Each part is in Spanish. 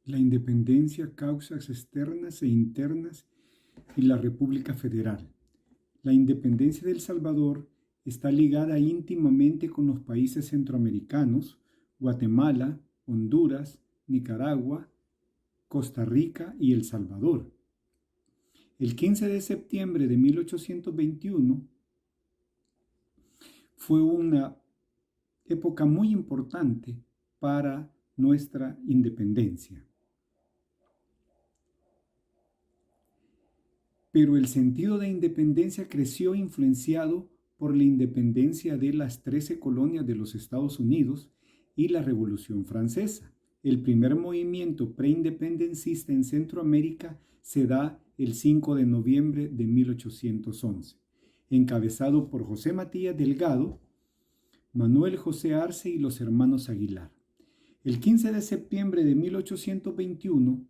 la independencia, causas externas e internas y la República Federal. La independencia de El Salvador está ligada íntimamente con los países centroamericanos, Guatemala, Honduras, Nicaragua, Costa Rica y El Salvador. El 15 de septiembre de 1821 fue una época muy importante para nuestra independencia. Pero el sentido de independencia creció influenciado por la independencia de las 13 colonias de los Estados Unidos y la Revolución Francesa. El primer movimiento preindependencista en Centroamérica se da el 5 de noviembre de 1811, encabezado por José Matías Delgado, Manuel José Arce y los hermanos Aguilar. El 15 de septiembre de 1821,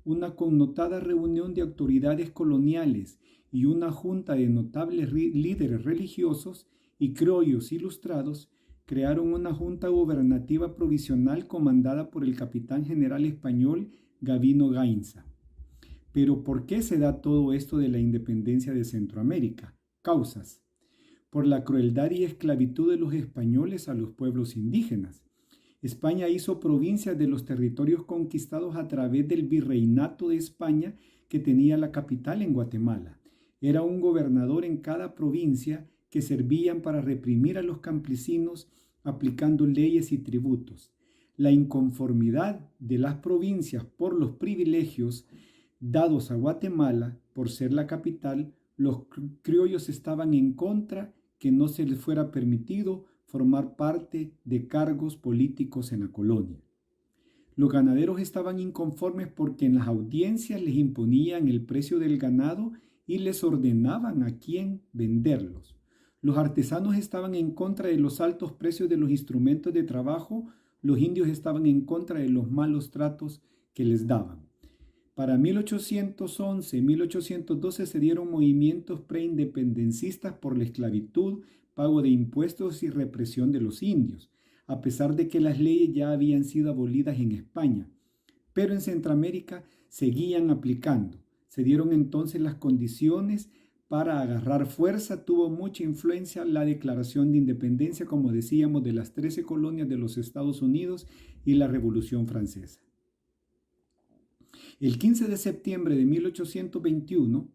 una connotada reunión de autoridades coloniales y una junta de notables líderes religiosos y criollos ilustrados crearon una junta gubernativa provisional comandada por el capitán general español Gavino Gainza. Pero ¿por qué se da todo esto de la independencia de Centroamérica? Causas: por la crueldad y esclavitud de los españoles a los pueblos indígenas. España hizo provincias de los territorios conquistados a través del virreinato de España, que tenía la capital en Guatemala. Era un gobernador en cada provincia que servían para reprimir a los campesinos aplicando leyes y tributos. La inconformidad de las provincias por los privilegios dados a Guatemala por ser la capital, los criollos estaban en contra que no se les fuera permitido formar parte de cargos políticos en la colonia. Los ganaderos estaban inconformes porque en las audiencias les imponían el precio del ganado y les ordenaban a quién venderlos. Los artesanos estaban en contra de los altos precios de los instrumentos de trabajo, los indios estaban en contra de los malos tratos que les daban. Para 1811 y 1812 se dieron movimientos preindependencistas por la esclavitud, pago de impuestos y represión de los indios, a pesar de que las leyes ya habían sido abolidas en España. Pero en Centroamérica seguían aplicando. Se dieron entonces las condiciones para agarrar fuerza. Tuvo mucha influencia la Declaración de Independencia, como decíamos, de las 13 colonias de los Estados Unidos y la Revolución Francesa. El 15 de septiembre de 1821,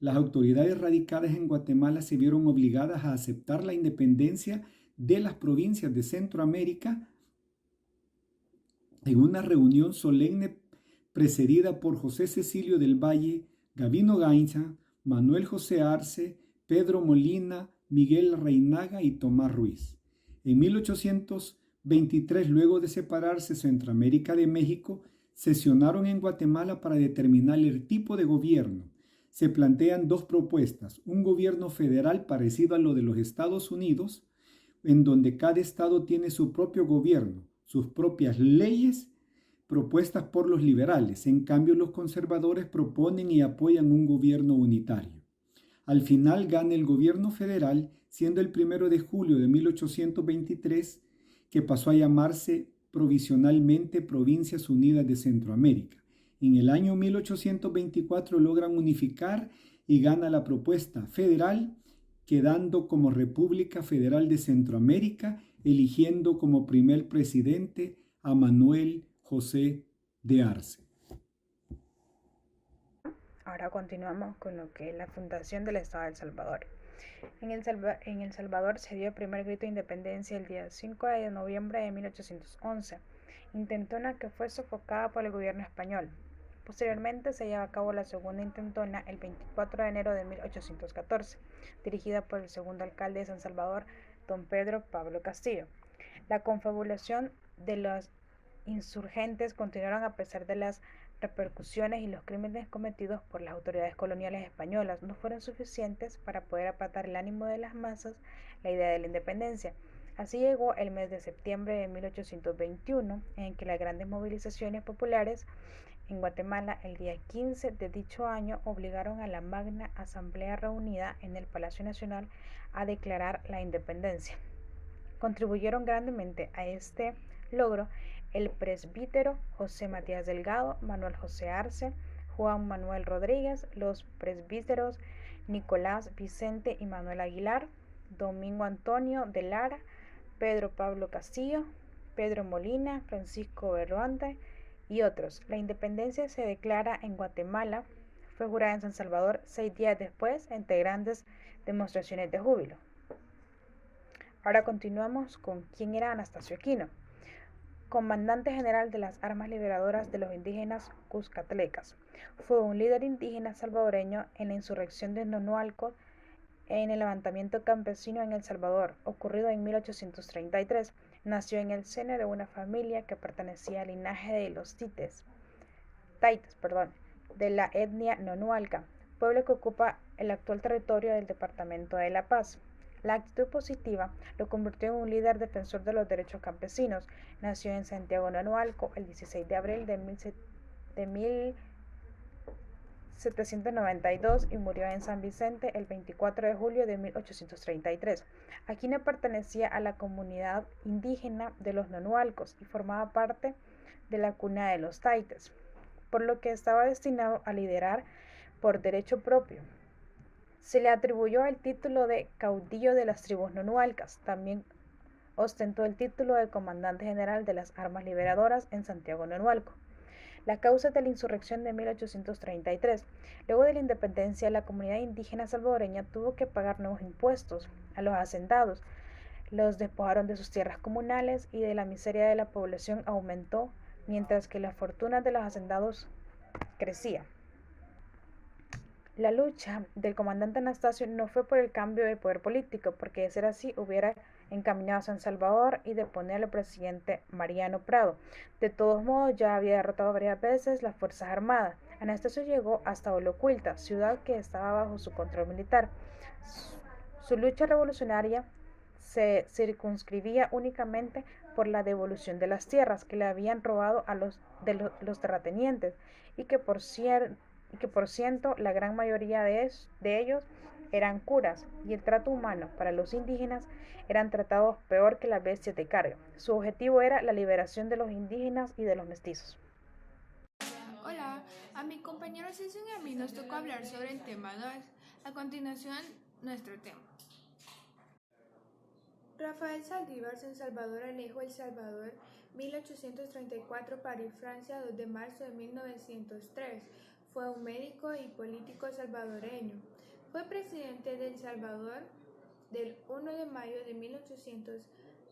las autoridades radicadas en Guatemala se vieron obligadas a aceptar la independencia de las provincias de Centroamérica en una reunión solemne precedida por José Cecilio del Valle, Gavino Gainza, Manuel José Arce, Pedro Molina, Miguel Reinaga y Tomás Ruiz. En 1823, luego de separarse Centroamérica de México, sesionaron en Guatemala para determinar el tipo de gobierno. Se plantean dos propuestas: un gobierno federal parecido a lo de los Estados Unidos, en donde cada estado tiene su propio gobierno, sus propias leyes propuestas por los liberales. En cambio, los conservadores proponen y apoyan un gobierno unitario. Al final gana el gobierno federal, siendo el 1 de julio de 1823 que pasó a llamarse provisionalmente Provincias Unidas de Centroamérica. En el año 1824 logran unificar y gana la propuesta federal, quedando como República Federal de Centroamérica, eligiendo como primer presidente a Manuel José de Arce. Ahora continuamos con lo que es la fundación del Estado de El Salvador. En El Salvador se dio el primer grito de independencia el día 5 de noviembre de 1811, intentona que fue sofocada por el gobierno español. Posteriormente se lleva a cabo la segunda intentona el 24 de enero de 1814, dirigida por el segundo alcalde de San Salvador, don Pedro Pablo Castillo. La confabulación de los insurgentes continuaron a pesar de las repercusiones, y los crímenes cometidos por las autoridades coloniales españolas no fueron suficientes para poder apartar el ánimo de las masas la idea de la independencia. Así llegó el mes de septiembre de 1821, en que las grandes movilizaciones populares en Guatemala el día 15 de dicho año obligaron a la Magna Asamblea reunida en el Palacio Nacional a declarar la independencia. Contribuyeron grandemente a este logro el presbítero José Matías Delgado, Manuel José Arce, Juan Manuel Rodríguez, los presbíteros Nicolás Vicente y Manuel Aguilar, Domingo Antonio de Lara, Pedro Pablo Castillo, Pedro Molina, Francisco Berruante y otros. La independencia se declara en Guatemala, fue jurada en San Salvador 6 días después, entre grandes demostraciones de júbilo. Ahora continuamos con quién era Anastasio Aquino, comandante general de las armas liberadoras de los indígenas cuscatlecas. Fue un líder indígena salvadoreño en la insurrección de Nonualco en el levantamiento campesino en El Salvador, ocurrido en 1833. Nació en el seno de una familia que pertenecía al linaje de los taitas, de la etnia nonualca, pueblo que ocupa el actual territorio del departamento de La Paz. La actitud positiva lo convirtió en un líder defensor de los derechos campesinos. Nació en Santiago Nonualco el 16 de abril de 1792 y murió en San Vicente el 24 de julio de 1833. Aquino pertenecía a la comunidad indígena de los nonualcos y formaba parte de la cuna de los taitas, por lo que estaba destinado a liderar por derecho propio. Se le atribuyó el título de caudillo de las tribus nonualcas. También ostentó el título de comandante general de las armas liberadoras en Santiago Nonualco. La causa de la insurrección de 1833. Luego de la independencia, la comunidad indígena salvadoreña tuvo que pagar nuevos impuestos a los hacendados. Los despojaron de sus tierras comunales y de la miseria de la población aumentó, mientras que la fortuna de los hacendados crecía. La lucha del comandante Anastasio no fue por el cambio de poder político, porque de ser así hubiera encaminado a San Salvador y deponer al presidente Mariano Prado. De todos modos, ya había derrotado varias veces las Fuerzas Armadas. Anastasio llegó hasta Olocuilta, ciudad que estaba bajo su control militar. Su lucha revolucionaria se circunscribía únicamente por la devolución de las tierras que le habían robado a los terratenientes y que por ciento la gran mayoría de ellos eran curas, y el trato humano para los indígenas eran tratados peor que las bestias de carga. Su objetivo era la liberación de los indígenas y de los mestizos. Hola, a mi compañero César y a mí nos tocó hablar sobre el tema 2. A continuación, nuestro tema. Rafael Saldívar, San Salvador Alejo, El Salvador, 1834, París, Francia, 2 de marzo de 1903. Fue un médico y político salvadoreño. Fue presidente de El Salvador del 1 de mayo de 1800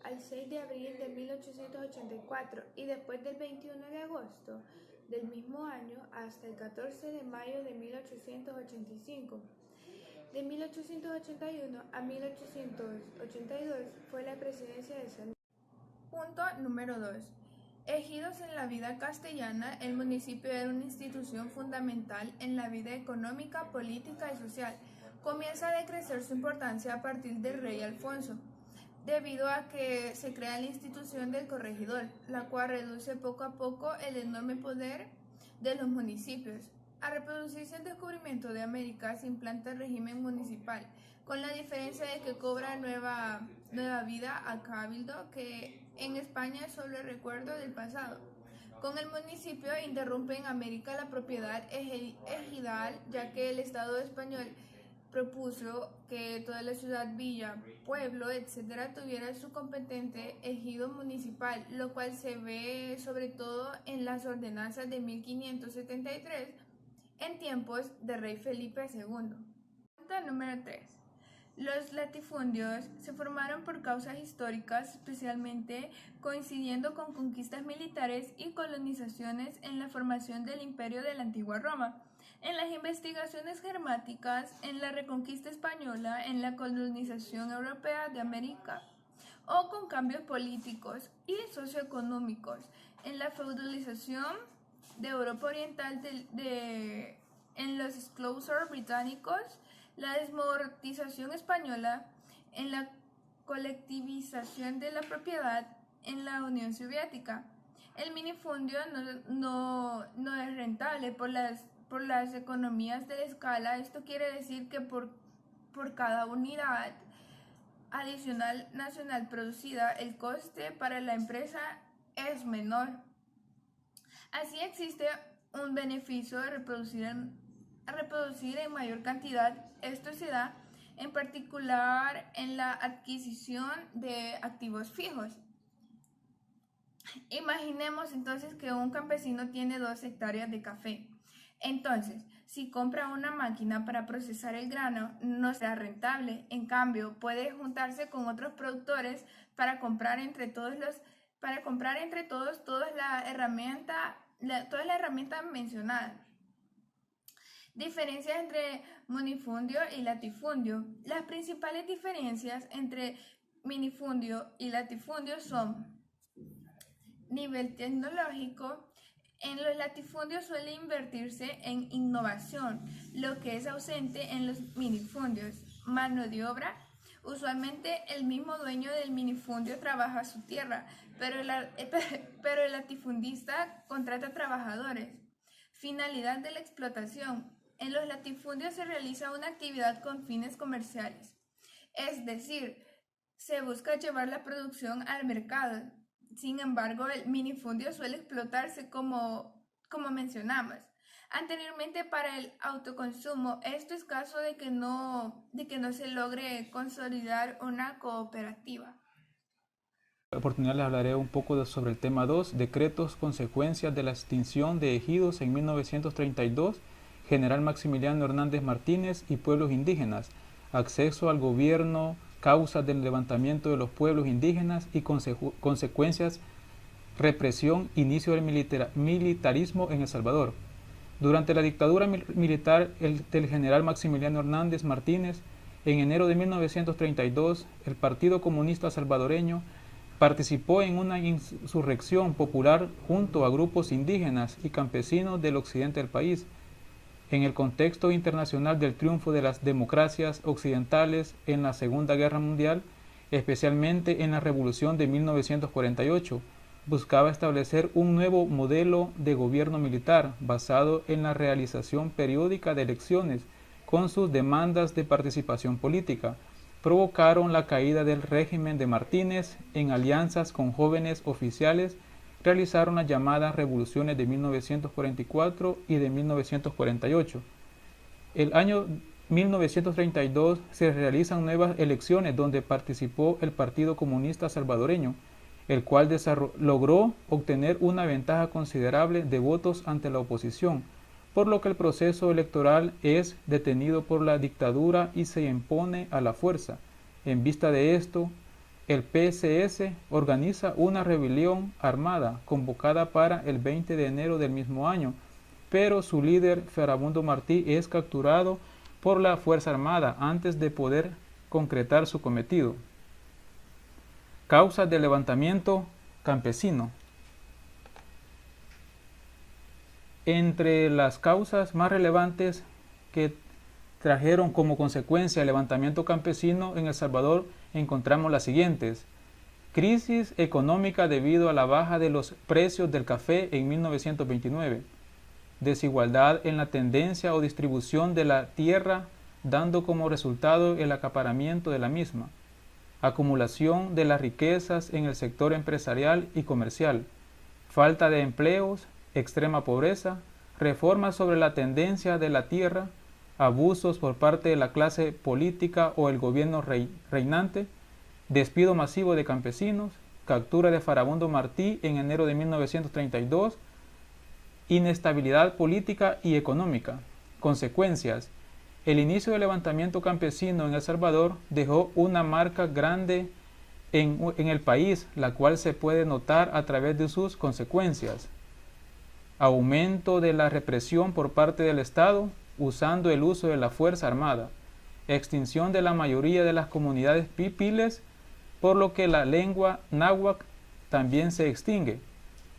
al 6 de abril de 1884 y después del 21 de agosto del mismo año hasta el 14 de mayo de 1885. De 1881 a 1882 fue la presidencia de San. Punto número 2. Ejidos en la vida castellana, el municipio era una institución fundamental en la vida económica, política y social. Comienza a decrecer su importancia a partir del rey Alfonso, debido a que se crea la institución del corregidor, la cual reduce poco a poco el enorme poder de los municipios. Al reproducirse el descubrimiento de América, se implanta el régimen municipal, con la diferencia de que cobra nueva vida a cabildo, que en España es solo el recuerdo del pasado. Con el municipio interrumpe en América la propiedad ejidal, ya que el Estado español propuso que toda la ciudad, villa, pueblo, etc. tuviera su competente ejido municipal, lo cual se ve sobre todo en las ordenanzas de 1573 en tiempos de rey Felipe II. Punto número 3. Los latifundios se formaron por causas históricas, especialmente coincidiendo con conquistas militares y colonizaciones en la formación del imperio de la antigua Roma, en las investigaciones germánicas, en la reconquista española, en la colonización europea de América, o con cambios políticos y socioeconómicos, en la feudalización de Europa Oriental en los esclavos británicos, la desmortización española, en la colectivización de la propiedad en la Unión Soviética. El minifundio no es rentable por las economías de escala. Esto quiere decir que por cada unidad adicional nacional producida, el coste para la empresa es menor. Así existe un beneficio de reproducir en mayor cantidad. Esto se da en particular en la adquisición de activos fijos. Imaginemos entonces que un campesino tiene 2 hectáreas de café. Entonces, si compra una máquina para procesar el grano, no será rentable. En cambio, puede juntarse con otros productores para comprar entre todos toda la herramienta mencionada. Diferencias entre minifundio y latifundio. Las principales diferencias entre minifundio y latifundio son nivel tecnológico. En los latifundios suele invertirse en innovación, lo que es ausente en los minifundios. Mano de obra. Usualmente el mismo dueño del minifundio trabaja su tierra, pero el latifundista contrata trabajadores. Finalidad de la explotación. En los latifundios se realiza una actividad con fines comerciales, es decir, se busca llevar la producción al mercado. Sin embargo, el minifundio suele explotarse como mencionamos anteriormente para el autoconsumo. Esto es caso de que no se logre consolidar una cooperativa. En esta oportunidad les hablaré un poco sobre el tema 2, decretos consecuencias de la extinción de ejidos en 1932, General Maximiliano Hernández Martínez y pueblos indígenas, acceso al gobierno, causas del levantamiento de los pueblos indígenas y consecuencias, represión, inicio del militarismo en El Salvador. Durante la dictadura militar del general Maximiliano Hernández Martínez, en enero de 1932, el Partido Comunista Salvadoreño participó en una insurrección popular junto a grupos indígenas y campesinos del occidente del país. En el contexto internacional del triunfo de las democracias occidentales en la Segunda Guerra Mundial, especialmente en la Revolución de 1948, buscaba establecer un nuevo modelo de gobierno militar basado en la realización periódica de elecciones con sus demandas de participación política. Provocaron la caída del régimen de Martínez. En alianzas con jóvenes oficiales realizaron las llamadas revoluciones de 1944 y de 1948. El año 1932 se realizan nuevas elecciones donde participó el Partido Comunista Salvadoreño, el cual logró obtener una ventaja considerable de votos ante la oposición, por lo que el proceso electoral es detenido por la dictadura y se impone a la fuerza. En vista de esto, el PCS organiza una rebelión armada convocada para el 20 de enero del mismo año, pero su líder, Farabundo Martí, es capturado por la Fuerza Armada antes de poder concretar su cometido. Causas del levantamiento campesino. Entre las causas más relevantes que trajeron como consecuencia el levantamiento campesino en El Salvador encontramos las siguientes: crisis económica debido a la baja de los precios del café en 1929, desigualdad en la tendencia o distribución de la tierra, dando como resultado el acaparamiento de la misma, acumulación de las riquezas en el sector empresarial y comercial, falta de empleos, extrema pobreza, reformas sobre la tendencia de la tierra, abusos por parte de la clase política o el gobierno reinante, despido masivo de campesinos, captura de Farabundo Martí en enero de 1932, inestabilidad política y económica. Consecuencias: el inicio del levantamiento campesino en El Salvador dejó una marca grande en el país, la cual se puede notar a través de sus consecuencias. Aumento de la represión por parte del Estado, usando el uso de la Fuerza Armada. Extinción de la mayoría de las comunidades pipiles, por lo que la lengua náhuatl también se extingue.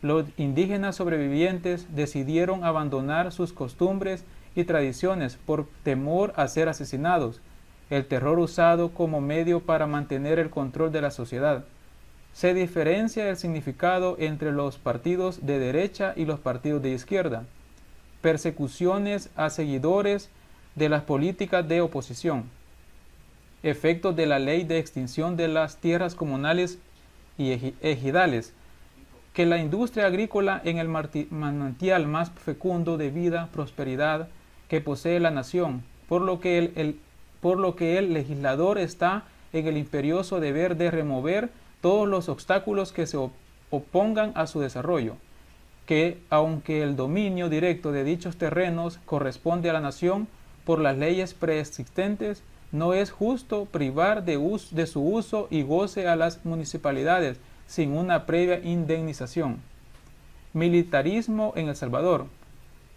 Los indígenas sobrevivientes decidieron abandonar sus costumbres y tradiciones por temor a ser asesinados, el terror usado como medio para mantener el control de la sociedad. Se diferencia el significado entre los partidos de derecha y los partidos de izquierda. Persecuciones a seguidores de las políticas de oposición. Efectos de la ley de extinción de las tierras comunales y ejidales. que la industria agrícola en el manantial más fecundo de vida, prosperidad que posee la nación, por lo que el legislador está en el imperioso deber de remover todos los obstáculos que se opongan a su desarrollo, que aunque el dominio directo de dichos terrenos corresponde a la nación por las leyes preexistentes, no es justo privar de su uso y goce a las municipalidades sin una previa indemnización. Militarismo en El Salvador.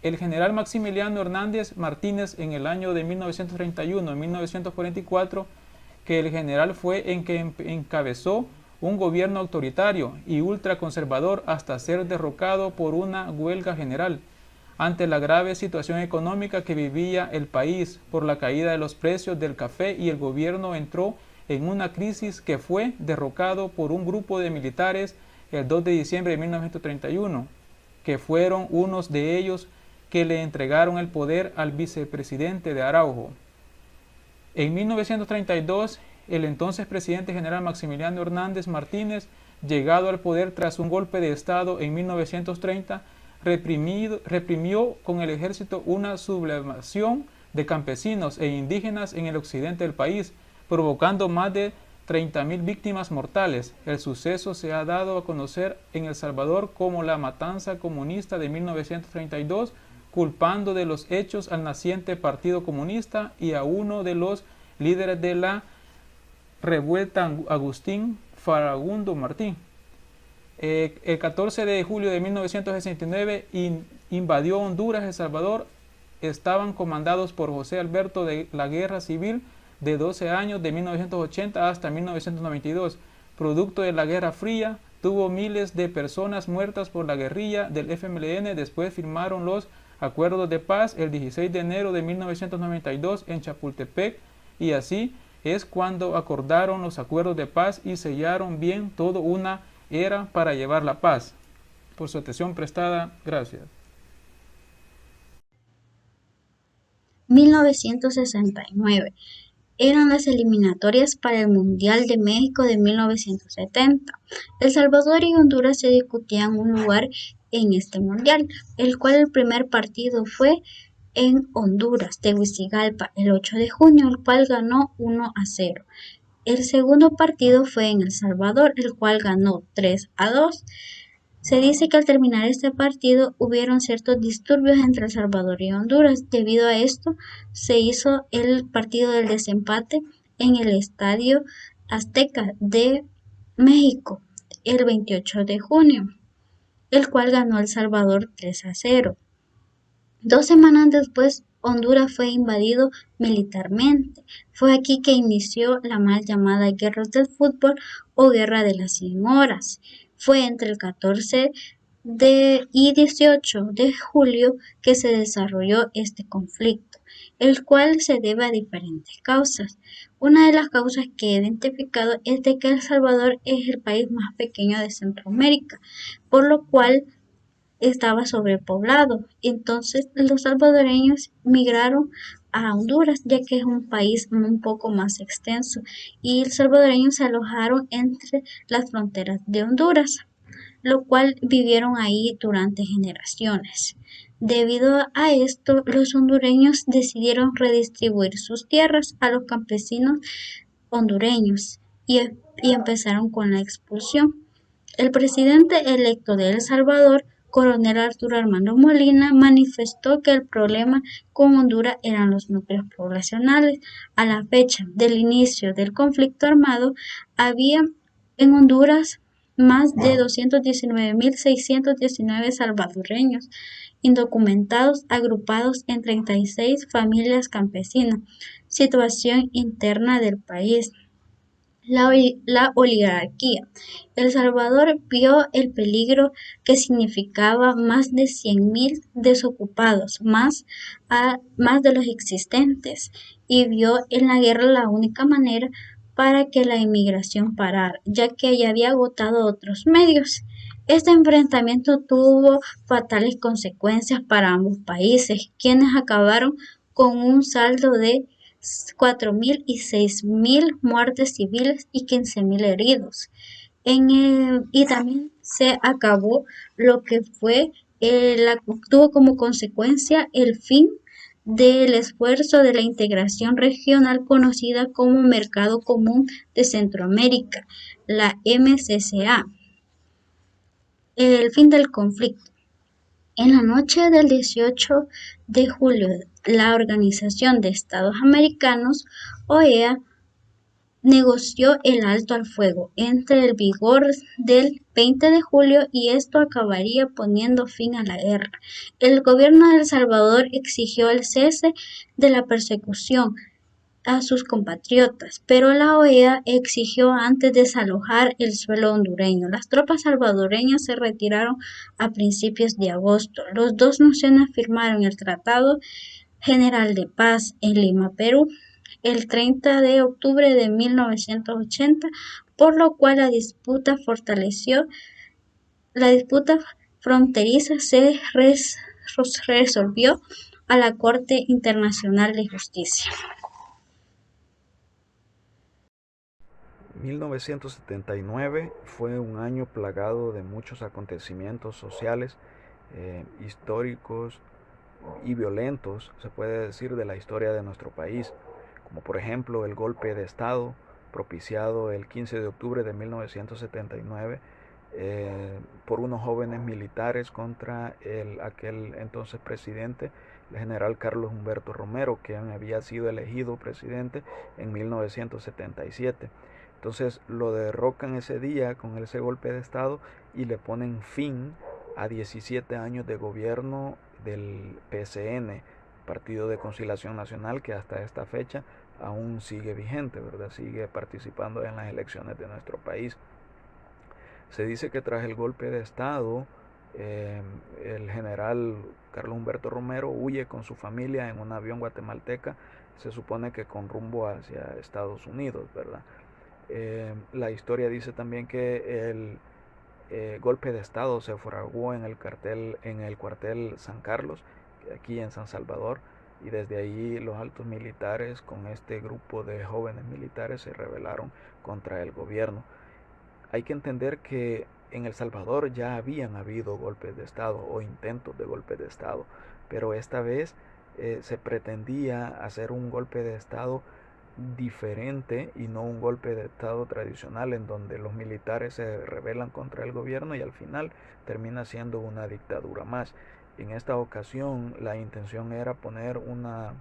El general Maximiliano Hernández Martínez en el año de 1931 y 1944, que el general fue en que encabezó un gobierno autoritario y ultraconservador hasta ser derrocado por una huelga general, ante la grave situación económica que vivía el país por la caída de los precios del café, y el gobierno entró en una crisis que fue derrocado por un grupo de militares el 2 de diciembre de 1931, que fueron unos de ellos que le entregaron el poder al vicepresidente de Araujo. En 1932, el entonces presidente general Maximiliano Hernández Martínez, llegado al poder tras un golpe de Estado en 1930, reprimió con el ejército una sublevación de campesinos e indígenas en el occidente del país, provocando más de 30.000 víctimas mortales. El suceso se ha dado a conocer en El Salvador como la matanza comunista de 1932, culpando de los hechos al naciente Partido Comunista y a uno de los líderes de la revuelta, Agustín Faragundo Martín. El 14 de julio de 1969 invadió Honduras. El Salvador estaban comandados por José Alberto de la Guerra Civil de 12 años, de 1980 hasta 1992. Producto de la Guerra Fría, tuvo miles de personas muertas por la guerrilla del FMLN. Después firmaron los acuerdos de paz el 16 de enero de 1992 en Chapultepec, y así es cuando acordaron los acuerdos de paz y sellaron bien toda una era para llevar la paz. Por su atención prestada, gracias. 1969. Eran las eliminatorias para el Mundial de México de 1970. El Salvador y Honduras se discutían un lugar en este mundial, el cual el primer partido fue en Honduras, Tegucigalpa, el 8 de junio, el cual ganó 1-0. El segundo partido fue en El Salvador, el cual ganó 3-2. Se dice que al terminar este partido hubieron ciertos disturbios entre El Salvador y Honduras. Debido a esto, se hizo el partido del desempate en el Estadio Azteca de México el 28 de junio, el cual ganó El Salvador 3-0. 2 semanas después, Honduras fue invadido militarmente. Fue aquí que inició la mal llamada Guerra del Fútbol o Guerra de las 100 horas. Fue entre el 14 y 18 de julio que se desarrolló este conflicto, el cual se debe a diferentes causas. Una de las causas que he identificado es de que El Salvador es el país más pequeño de Centroamérica, por lo cual estaba sobrepoblado. Entonces los salvadoreños migraron a Honduras, ya que es un país un poco más extenso, y los salvadoreños se alojaron entre las fronteras de Honduras, lo cual vivieron ahí durante generaciones. Debido a esto, los hondureños decidieron redistribuir sus tierras a los campesinos hondureños y empezaron con la expulsión. El presidente electo de El Salvador, Coronel Arturo Armando Molina, manifestó que el problema con Honduras eran los núcleos poblacionales. A la fecha del inicio del conflicto armado, había en Honduras más de 219.619 salvadoreños indocumentados agrupados en 36 familias campesinas. Situación interna del país. La oligarquía. El Salvador vio el peligro que significaba más de 100.000 desocupados, más de los existentes, y vio en la guerra la única manera para que la inmigración parara, ya que ya había agotado otros medios. Este enfrentamiento tuvo fatales consecuencias para ambos países, quienes acabaron con un saldo de 4.000 y 6.000 muertes civiles y 15.000 heridos. Y también se acabó lo que tuvo como consecuencia el fin del esfuerzo de la integración regional conocida como Mercado Común de Centroamérica, la MCCA. El fin del conflicto. En la noche del 18 de julio, la Organización de Estados Americanos, OEA, negoció el alto al fuego entre el vigor del 20 de julio y esto acabaría poniendo fin a la guerra. El gobierno de El Salvador exigió el cese de la persecución a sus compatriotas, pero la OEA exigió antes desalojar el suelo hondureño. Las tropas salvadoreñas se retiraron a principios de agosto. Las dos naciones firmaron el Tratado General de Paz en Lima, Perú, el 30 de octubre de 1980, por lo cual la disputa fronteriza se resolvió a la Corte Internacional de Justicia. 1979 fue un año plagado de muchos acontecimientos sociales, históricos y violentos, se puede decir, de la historia de nuestro país, como por ejemplo el golpe de Estado propiciado el 15 de octubre de 1979 por unos jóvenes militares contra aquel entonces presidente, el general Carlos Humberto Romero, quien había sido elegido presidente en 1977. Entonces lo derrocan ese día con ese golpe de Estado y le ponen fin a 17 años de gobierno del PCN, Partido de Conciliación Nacional, que hasta esta fecha aún sigue vigente, ¿verdad? Sigue participando en las elecciones de nuestro país. Se dice que tras el golpe de Estado, el general Carlos Humberto Romero huye con su familia en un avión guatemalteca, se supone que con rumbo hacia Estados Unidos, ¿verdad? La historia dice también que el golpe de Estado se fraguó en el cuartel San Carlos, aquí en San Salvador, y desde ahí los altos militares con este grupo de jóvenes militares se rebelaron contra el gobierno. Hay que entender que en El Salvador ya habían habido golpes de Estado o intentos de golpes de Estado, pero esta vez se pretendía hacer un golpe de Estado diferente y no un golpe de Estado tradicional en donde los militares se rebelan contra el gobierno y al final termina siendo una dictadura más. En esta ocasión la intención era poner una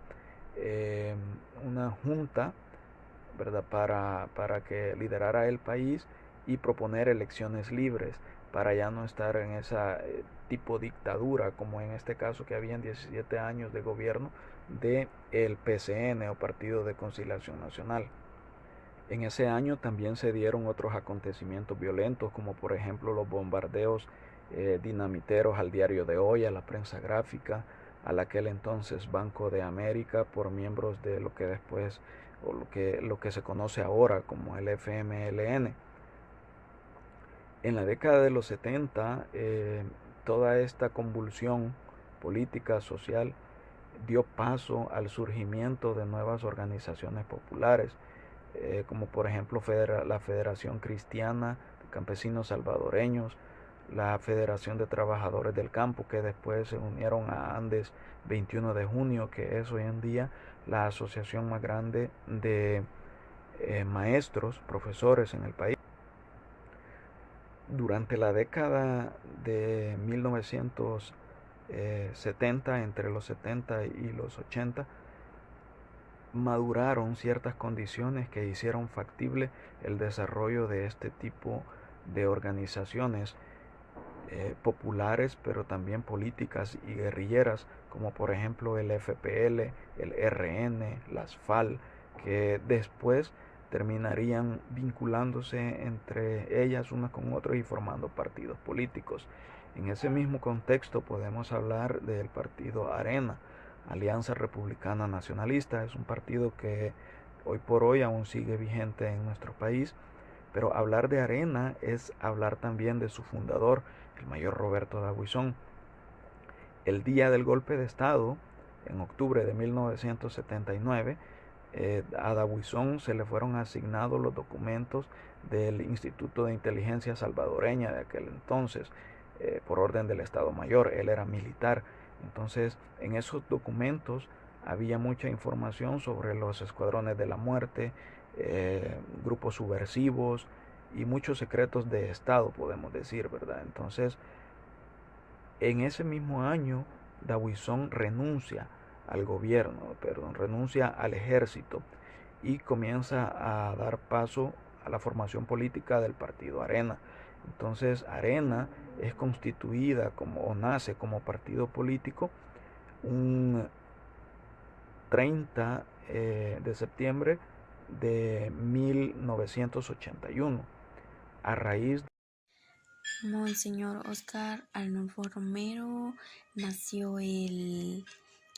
junta, ¿verdad?, para que liderara el país y proponer elecciones libres para ya no estar en esa tipo dictadura como en este caso que habían 17 años de gobierno de el PCN o Partido de Conciliación Nacional. En ese año también se dieron otros acontecimientos violentos como por ejemplo los bombardeos dinamiteros al Diario de Hoy, a la prensa gráfica, al aquel entonces Banco de América por miembros de lo que después o lo que se conoce ahora como el FMLN. En la década de los 70 toda esta convulsión política, social, dio paso al surgimiento de nuevas organizaciones populares, como por ejemplo la Federación Cristiana de Campesinos Salvadoreños, la Federación de Trabajadores del Campo, que después se unieron a Andes 21 de junio, que es hoy en día la asociación más grande de maestros, profesores en el país. Durante la década de 1970, entre los 70 y los 80, maduraron ciertas condiciones que hicieron factible el desarrollo de este tipo de organizaciones populares, pero también políticas y guerrilleras, como por ejemplo el FPL, el RN, las FAL, que después terminarían vinculándose entre ellas unas con otras y formando partidos políticos. En ese mismo contexto podemos hablar del partido ARENA, Alianza Republicana Nacionalista. Es un partido que hoy por hoy aún sigue vigente en nuestro país, pero hablar de ARENA es hablar también de su fundador, el mayor Roberto D'Aubuisson. El día del golpe de Estado, en octubre de 1979, A D'Aubuisson se le fueron asignados los documentos del Instituto de Inteligencia Salvadoreña de aquel entonces, por orden del Estado Mayor. Él era militar. Entonces, en esos documentos había mucha información sobre los escuadrones de la muerte, grupos subversivos y muchos secretos de Estado, podemos decir, ¿verdad? Entonces, en ese mismo año, D'Aubuisson renuncia al gobierno, renuncia al ejército y comienza a dar paso a la formación política del partido Arena. Entonces, Arena es constituida o nace como partido político un 30 de septiembre de 1981, a raíz de... Monseñor Óscar Arnulfo Romero nació el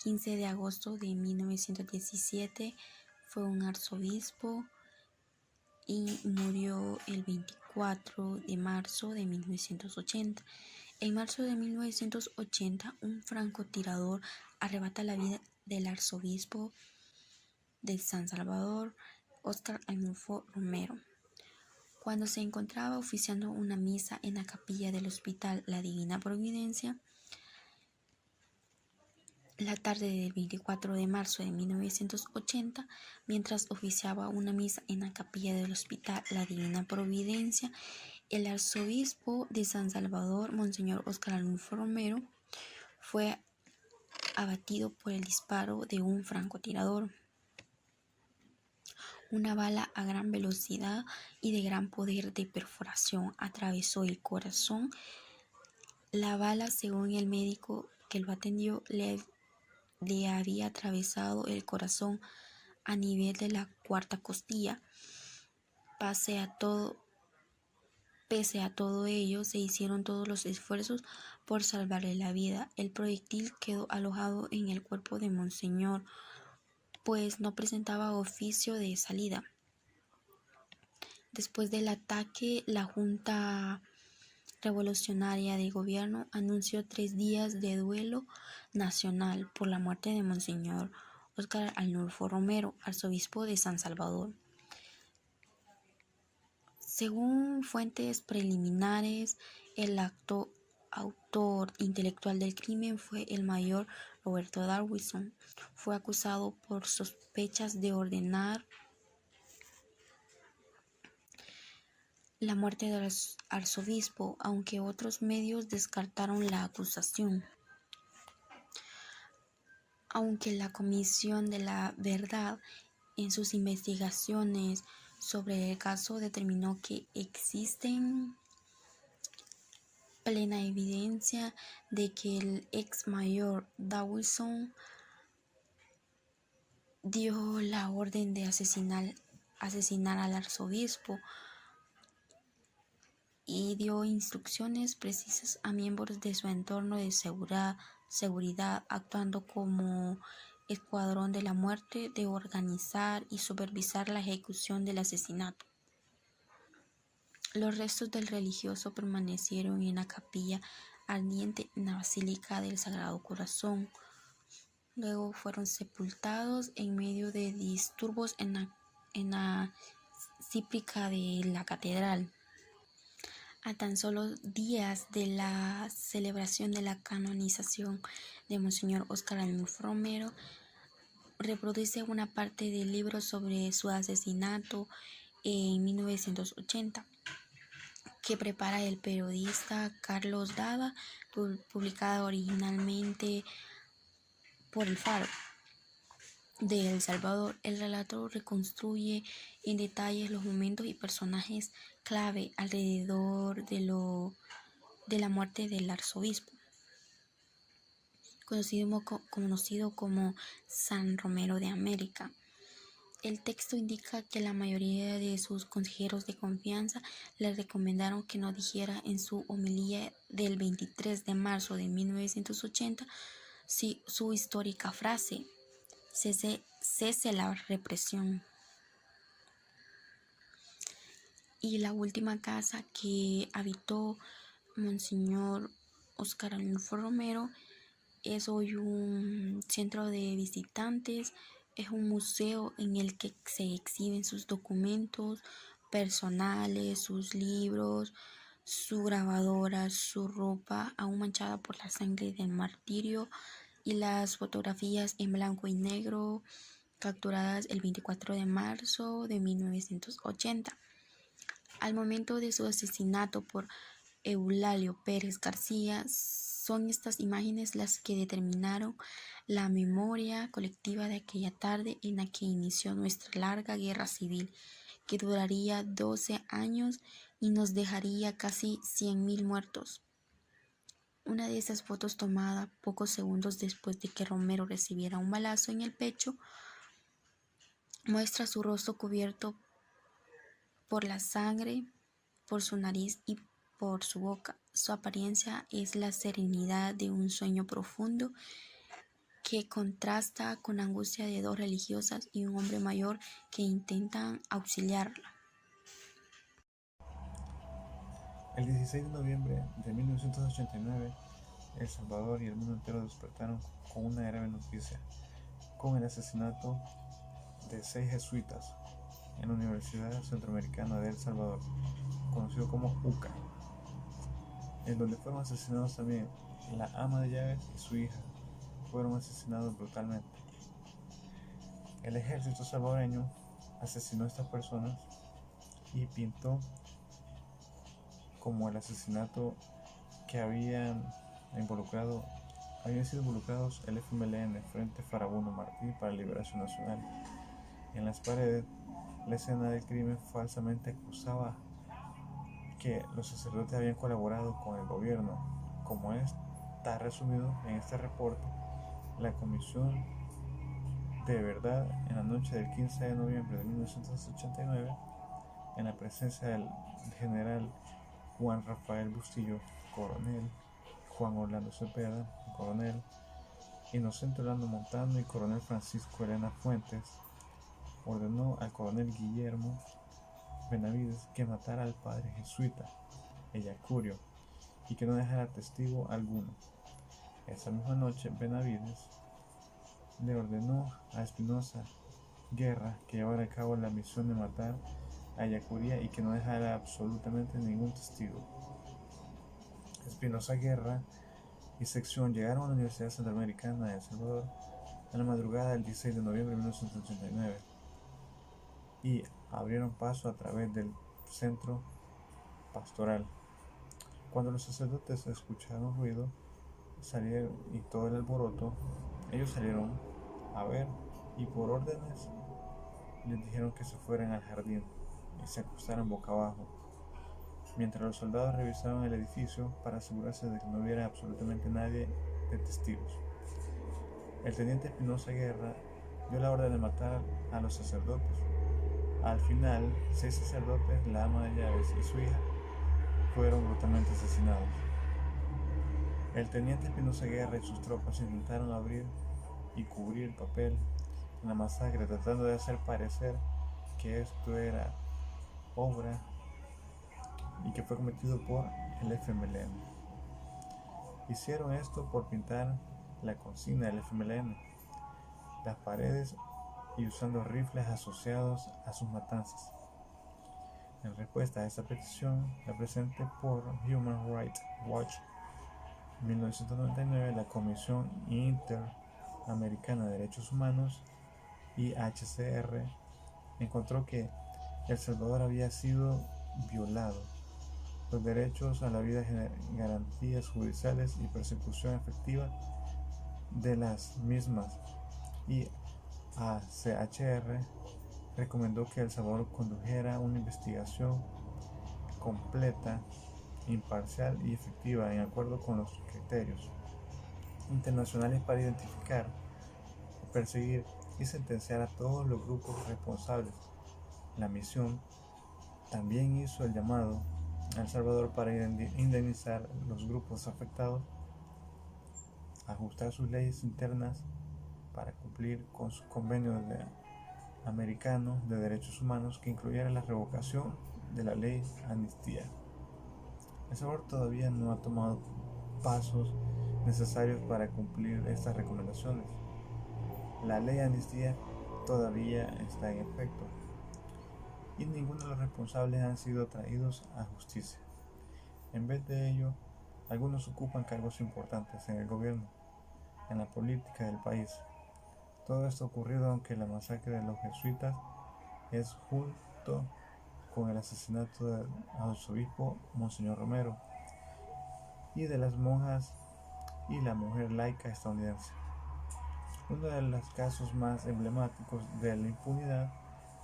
15 de agosto de 1917, fue un arzobispo y murió el 24 de marzo de 1980. En marzo de 1980, un francotirador arrebata la vida del arzobispo de San Salvador, Óscar Arnulfo Romero, cuando se encontraba oficiando una misa en la capilla del Hospital La Divina Providencia. La tarde del 24 de marzo de 1980, mientras oficiaba una misa en la capilla del Hospital La Divina Providencia, el arzobispo de San Salvador, Monseñor Óscar Arnulfo Romero, fue abatido por el disparo de un francotirador. Una bala a gran velocidad y de gran poder de perforación atravesó el corazón. La bala, según el médico que lo atendió, le había atravesado el corazón a nivel de la cuarta costilla. Pese a todo ello, se hicieron todos los esfuerzos por salvarle la vida. El proyectil quedó alojado en el cuerpo de Monseñor, pues no presentaba oficio de salida. Después del ataque, la Junta Revolucionaria de Gobierno anunció 3 días de duelo nacional por la muerte de Monseñor Óscar Arnulfo Romero, arzobispo de San Salvador. Según fuentes preliminares, el autor intelectual del crimen fue el mayor Roberto D'Aubuisson. Fue acusado por sospechas de ordenar la muerte del arzobispo, aunque otros medios descartaron la acusación. Aunque la Comisión de la Verdad, en sus investigaciones sobre el caso, determinó que existen plena evidencia de que el ex mayor D'Aubuisson dio la orden de asesinar al arzobispo y dio instrucciones precisas a miembros de su entorno de seguridad, actuando como escuadrón de la muerte, de organizar y supervisar la ejecución del asesinato. Los restos del religioso permanecieron en la capilla ardiente en la Basílica del Sagrado Corazón. Luego fueron sepultados en medio de disturbios en la cíprica de la catedral. A tan solo días de la celebración de la canonización de Monseñor Óscar Arnulfo Romero, reproduce una parte del libro sobre su asesinato en 1980, que prepara el periodista Carlos Dada, publicada originalmente por El Faro de El Salvador. El relato reconstruye en detalle los momentos y personajes clave alrededor de la muerte del arzobispo, conocido como San Romero de América. El texto indica que la mayoría de sus consejeros de confianza le recomendaron que no dijera en su homilía del 23 de marzo de 1980 su histórica frase: cese la represión. Y la última casa que habitó Monseñor Óscar Arnulfo Romero es hoy un centro de visitantes es un museo en el que se exhiben sus documentos personales, sus libros, su grabadora, su ropa aún manchada por la sangre del martirio y las fotografías en blanco y negro capturadas el 24 de marzo de 1980. Al momento de su asesinato por Eulalio Pérez García, son estas imágenes las que determinaron la memoria colectiva de aquella tarde en la que inició nuestra larga guerra civil, que duraría 12 años y nos dejaría casi 100.000 muertos. Una de esas fotos, tomada pocos segundos después de que Romero recibiera un balazo en el pecho, muestra su rostro cubierto por la sangre, por su nariz y por su boca. Su apariencia es la serenidad de un sueño profundo que contrasta con la angustia de dos religiosas y un hombre mayor que intentan auxiliarla. El 16 de noviembre de 1989, El Salvador y el mundo entero despertaron con una grave noticia, con el asesinato de 6 jesuitas en la Universidad Centroamericana de El Salvador, conocido como UCA, en donde fueron asesinados también la ama de llaves y su hija, fueron asesinados brutalmente. El ejército salvadoreño asesinó a estas personas y pintó como el asesinato que habían sido involucrados el FMLN, Frente Farabundo Martí para la Liberación Nacional. En las paredes, la escena del crimen falsamente acusaba que los sacerdotes habían colaborado con el gobierno. Como está resumido en este reporte, la Comisión de Verdad, en la noche del 15 de noviembre de 1989, en la presencia del general Juan Rafael Bustillo, coronel, Juan Orlando Cepeda, coronel, Inocente Orlando Montano y coronel Francisco Elena Fuentes, ordenó al coronel Guillermo Benavides que matara al padre jesuita Ellacurio y que no dejara testigo alguno. Esa misma noche, Benavides le ordenó a Espinosa Guerra que llevara a cabo la misión de matar a Ellacuría y que no dejara absolutamente ningún testigo. Espinosa Guerra y sección llegaron a la Universidad Centroamericana de El Salvador en la madrugada del 16 de noviembre de 1989 y abrieron paso a través del centro pastoral. Cuando los sacerdotes escucharon ruido salieron y todo el alboroto, ellos salieron a ver y por órdenes les dijeron que se fueran al jardín y se acostaran boca abajo, mientras los soldados revisaban el edificio para asegurarse de que no hubiera absolutamente nadie de testigos. El teniente Espinosa Guerra dio la orden de matar a los sacerdotes. Al final, 6 sacerdotes, la ama de llaves y su hija fueron brutalmente asesinados. El teniente Espinosa Guerra y sus tropas intentaron abrir y cubrir el papel en la masacre, tratando de hacer parecer que esto era obra y que fue cometido por el FMLN. Hicieron esto por pintar la consigna del FMLN, las paredes y usando rifles asociados a sus matanzas. En respuesta a esta petición, la presente por Human Rights Watch, en 1999 la Comisión Interamericana de Derechos Humanos, IHCR, encontró que El Salvador había sido violado. Los derechos a la vida, garantías judiciales y persecución efectiva de las mismas. Y ACHR recomendó que El Salvador condujera una investigación completa, imparcial y efectiva en acuerdo con los criterios internacionales para identificar, perseguir y sentenciar a todos los grupos responsables. La misión también hizo el llamado a El Salvador para indemnizar los grupos afectados, ajustar sus leyes internas para cumplir con su convenio americano de derechos humanos que incluyera la revocación de la ley amnistía. El Salvador todavía no ha tomado pasos necesarios para cumplir estas recomendaciones. La ley amnistía todavía está en efecto, y ninguno de los responsables han sido traídos a justicia. En vez de ello, algunos ocupan cargos importantes en el gobierno, en la política del país. Todo esto ha ocurrido aunque la masacre de los jesuitas es junto con el asesinato del arzobispo Monseñor Romero y de las monjas y la mujer laica estadounidense. Uno de los casos más emblemáticos de la impunidad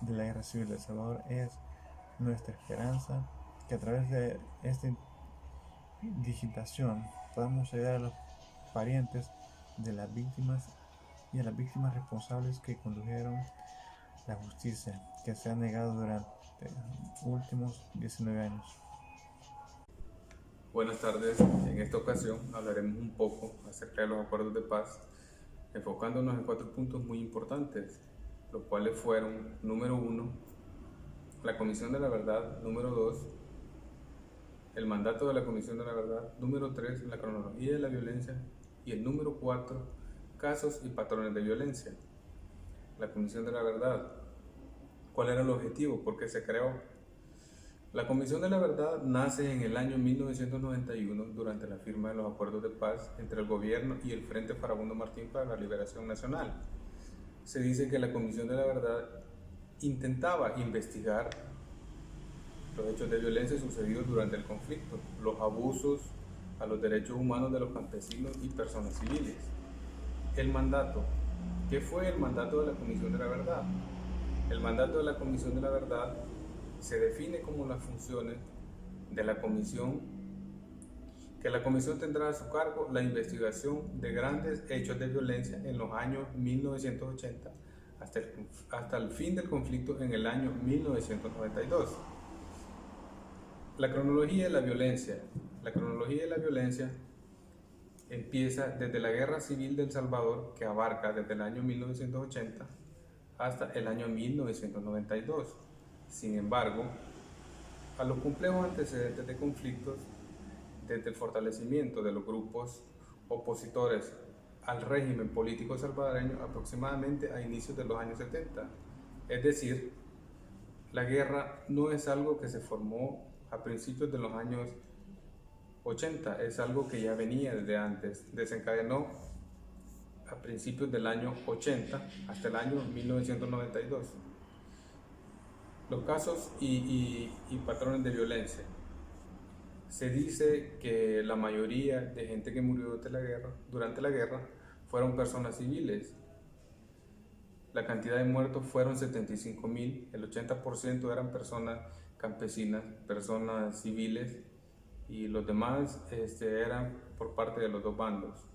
de la guerra civil de El Salvador es nuestra esperanza que a través de esta digitación podamos ayudar a los parientes de las víctimas y a las víctimas responsables que condujeron la justicia que se ha negado durante los últimos 19 años. Buenas tardes, en esta ocasión hablaremos un poco acerca de los acuerdos de paz, enfocándonos en 4 puntos muy importantes, los cuales fueron: número 1, la Comisión de la Verdad; número 2, el mandato de la Comisión de la Verdad; número 3, la cronología de la violencia; y el número 4, casos y patrones de violencia. La Comisión de la Verdad. ¿Cuál era el objetivo? ¿Por qué se creó? La Comisión de la Verdad nace en el año 1991 durante la firma de los acuerdos de paz entre el gobierno y el Frente Farabundo Martín para la Liberación Nacional. Se dice que la Comisión de la Verdad intentaba investigar los hechos de violencia sucedidos durante el conflicto, los abusos a los derechos humanos de los campesinos y personas civiles. El mandato. ¿Qué fue el mandato de la Comisión de la Verdad? El mandato de la Comisión de la Verdad se define como las funciones de la Comisión, que la Comisión tendrá a su cargo la investigación de grandes hechos de violencia en los años 1980 hasta el fin del conflicto en el año 1992. La cronología de la violencia. La cronología de la violencia empieza desde la Guerra Civil de El Salvador, que abarca desde el año 1980 hasta el año 1992. Sin embargo, a los complejos antecedentes de conflictos, desde el fortalecimiento de los grupos opositores al régimen político salvadoreño aproximadamente a inicios de los años 70. Es decir, la guerra no es algo que se formó a principios de los años 80, es algo que ya venía desde antes. Desencadenó a principios del año 80 hasta el año 1992. Los casos y patrones de violencia. Se dice que la mayoría de gente que murió durante la guerra fueron personas civiles. La cantidad de muertos fueron 75,000, el 80% eran personas campesinas, personas civiles, y los demás eran por parte de los dos bandos.